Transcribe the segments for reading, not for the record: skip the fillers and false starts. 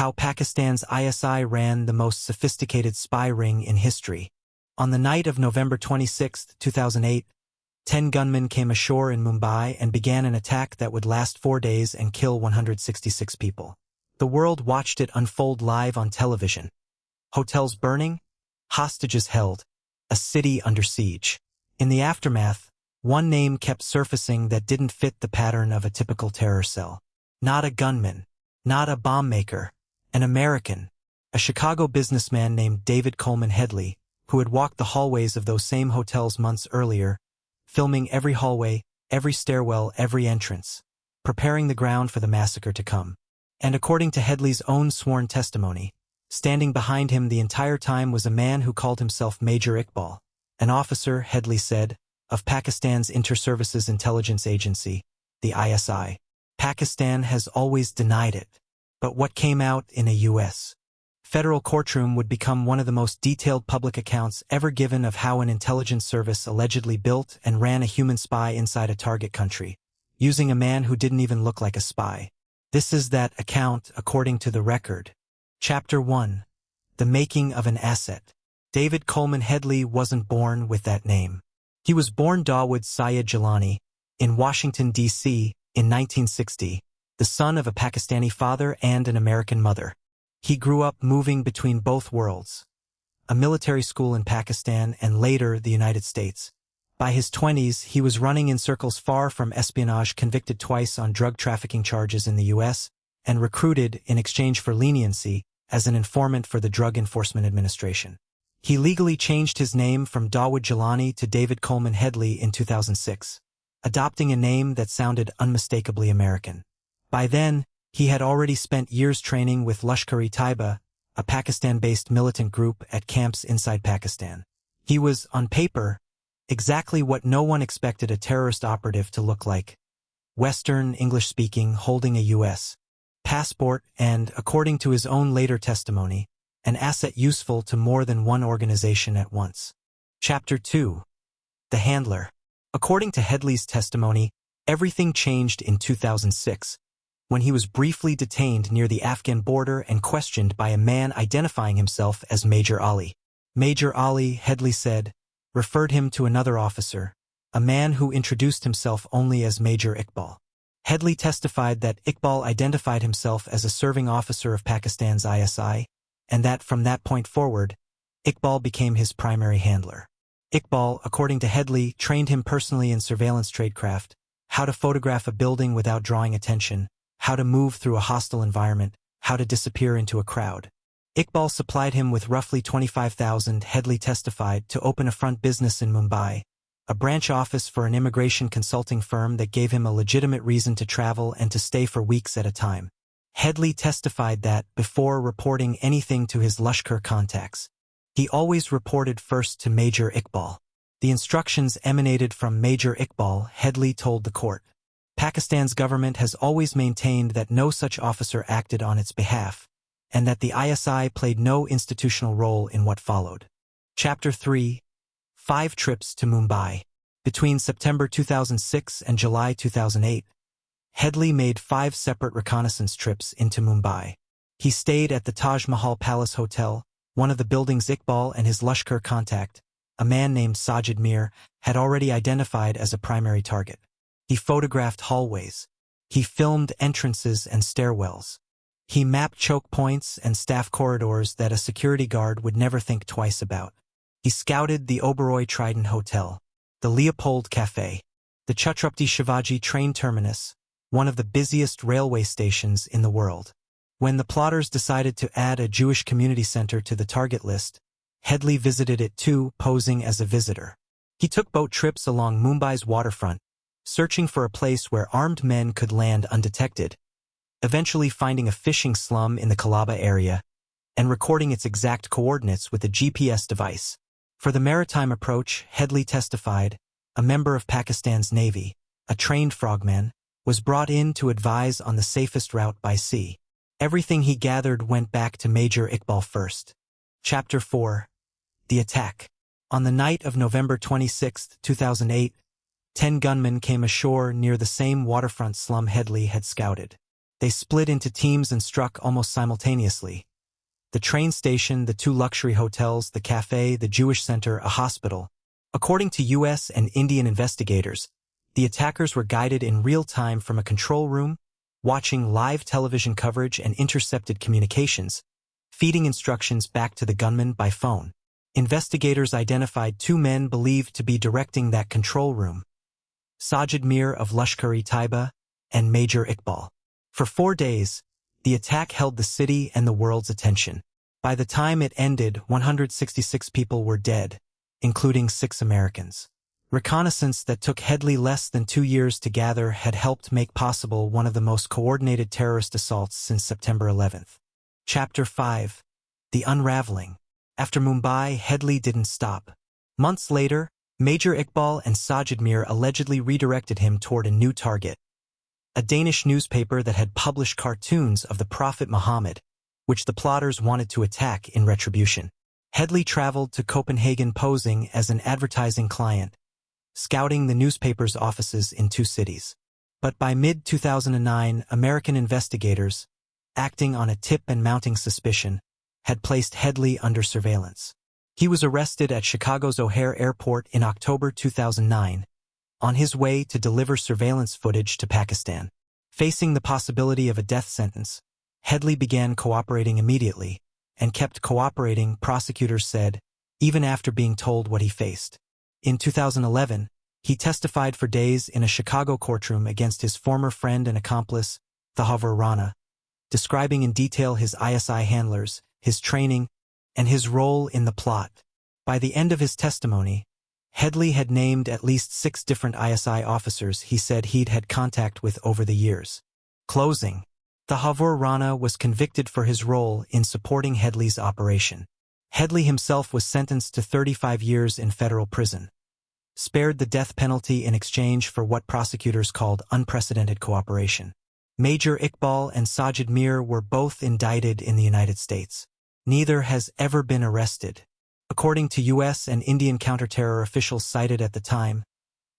How Pakistan's ISI ran the most sophisticated spy ring in history. On the night of November 26, 2008, 10 gunmen came ashore in Mumbai and began an attack that would last 4 days and kill 166 people. The world watched it unfold live on television. Hotels burning, hostages held, a city under siege. In the aftermath, one name kept surfacing that didn't fit the pattern of a typical terror cell. Not a gunman, not a bomb maker, an American, a Chicago businessman named David Coleman Headley, who had walked the hallways of those same hotels months earlier, filming every hallway, every stairwell, every entrance, preparing the ground for the massacre to come. And according to Headley's own sworn testimony, standing behind him the entire time was a man who called himself Major Iqbal, an officer, Headley said, of Pakistan's Inter-Services Intelligence Agency, the ISI. Pakistan has always denied it. But what came out in a U.S. federal courtroom would become one of the most detailed public accounts ever given of how an intelligence service allegedly built and ran a human spy inside a target country, using a man who didn't even look like a spy. This is that account according to the record. Chapter 1. The Making of an Asset. David Coleman Headley wasn't born with that name. He was born Dawood Syed Jilani in Washington, D.C. in 1960, the son of a Pakistani father and an American mother. He grew up moving between both worlds, a military school in Pakistan and later the United States. By his 20s, he was running in circles far from espionage, convicted twice on drug trafficking charges in the U.S., and recruited in exchange for leniency as an informant for the Drug Enforcement Administration. He legally changed his name from Dawood Jilani to David Coleman Headley in 2006, adopting a name that sounded unmistakably American. By then, he had already spent years training with Lashkar-e-Taiba, a Pakistan-based militant group at camps inside Pakistan. He was, on paper, exactly what no one expected a terrorist operative to look like: Western, English-speaking, holding a U.S. passport and, according to his own later testimony, an asset useful to more than one organization at once. Chapter 2. The Handler. According to Headley's testimony, everything changed in 2006, when he was briefly detained near the Afghan border and questioned by a man identifying himself as Major Ali. Major Ali, Headley said, referred him to another officer, a man who introduced himself only as Major Iqbal. Headley testified that Iqbal identified himself as a serving officer of Pakistan's ISI, and that from that point forward, Iqbal became his primary handler. Iqbal, according to Headley, trained him personally in surveillance tradecraft, how to photograph a building without drawing attention, how to move through a hostile environment, how to disappear into a crowd. Iqbal supplied him with roughly $25,000, Headley testified, to open a front business in Mumbai, a branch office for an immigration consulting firm that gave him a legitimate reason to travel and to stay for weeks at a time. Headley testified that, before reporting anything to his Lashkar contacts, he always reported first to Major Iqbal. The instructions emanated from Major Iqbal, Headley told the court. Pakistan's government has always maintained that no such officer acted on its behalf, and that the ISI played no institutional role in what followed. Chapter 3. 5 trips to Mumbai. Between September 2006 and July 2008, Headley made 5 separate reconnaissance trips into Mumbai. He stayed at the Taj Mahal Palace Hotel, one of the buildings Iqbal and his Lashkar contact, a man named Sajid Mir, had already identified as a primary target. He photographed hallways. He filmed entrances and stairwells. He mapped choke points and staff corridors that a security guard would never think twice about. He scouted the Oberoi Trident Hotel, the Leopold Café, the Chhatrapati Shivaji train terminus, one of the busiest railway stations in the world. When the plotters decided to add a Jewish community center to the target list, Headley visited it too, posing as a visitor. He took boat trips along Mumbai's waterfront, searching for a place where armed men could land undetected, eventually finding a fishing slum in the Colaba area and recording its exact coordinates with a GPS device. For the maritime approach, Headley testified, a member of Pakistan's Navy, a trained frogman, was brought in to advise on the safest route by sea. Everything he gathered went back to Major Iqbal first. Chapter 4. The Attack. On the night of November 26, 2008, 10 gunmen came ashore near the same waterfront slum Headley had scouted. They split into teams and struck almost simultaneously. The train station, the two luxury hotels, the cafe, the Jewish center, a hospital. According to U.S. and Indian investigators, the attackers were guided in real time from a control room, watching live television coverage and intercepted communications, feeding instructions back to the gunman by phone. Investigators identified two men believed to be directing that control room: Sajid Mir of Lashkar-e-Taiba and Major Iqbal. For 4 days, the attack held the city and the world's attention. By the time it ended, 166 people were dead, including 6 Americans. Reconnaissance that took Headley less than 2 years to gather had helped make possible one of the most coordinated terrorist assaults since September 11th. Chapter 5. The Unraveling. After Mumbai, Headley didn't stop. Months later, Major Iqbal and Sajid Mir allegedly redirected him toward a new target: a Danish newspaper that had published cartoons of the Prophet Muhammad, which the plotters wanted to attack in retribution. Headley traveled to Copenhagen posing as an advertising client, scouting the newspaper's offices in 2 cities. But by mid-2009, American investigators, acting on a tip and mounting suspicion, had placed Headley under surveillance. He was arrested at Chicago's O'Hare Airport in October 2009, on his way to deliver surveillance footage to Pakistan. Facing the possibility of a death sentence, Headley began cooperating immediately, and kept cooperating, prosecutors said, even after being told what he faced. In 2011, he testified for days in a Chicago courtroom against his former friend and accomplice, Thahavur Rana, describing in detail his ISI handlers, his training, and his role in the plot. By the end of his testimony, Headley had named at least 6 different ISI officers he said he'd had contact with over the years. Closing. Thahavur Rana was convicted for his role in supporting Headley's operation. Headley himself was sentenced to 35 years in federal prison, spared the death penalty in exchange for what prosecutors called unprecedented cooperation. Major Iqbal and Sajid Mir were both indicted in the United States. Neither has ever been arrested. According to U.S. and Indian counterterror officials cited at the time,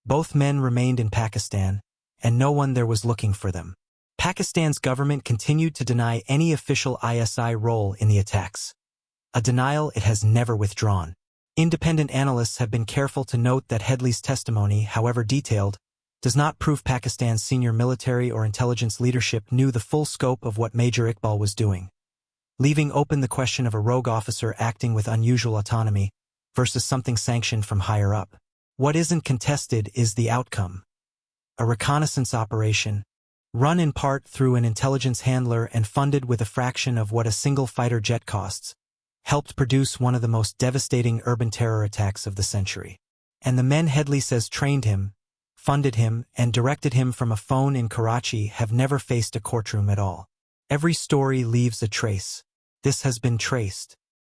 both men remained in Pakistan, and no one there was looking for them. Pakistan's government continued to deny any official ISI role in the attacks, a denial it has never withdrawn. Independent analysts have been careful to note that Headley's testimony, however detailed, does not prove Pakistan's senior military or intelligence leadership knew the full scope of what Major Iqbal was doing, leaving open the question of a rogue officer acting with unusual autonomy versus something sanctioned from higher up. What isn't contested is the outcome. A reconnaissance operation, run in part through an intelligence handler and funded with a fraction of what a single fighter jet costs, helped produce one of the most devastating urban terror attacks of the century. And the men Headley says trained him, funded him, and directed him from a phone in Karachi have never faced a courtroom at all. Every story leaves a trace. This has been traced.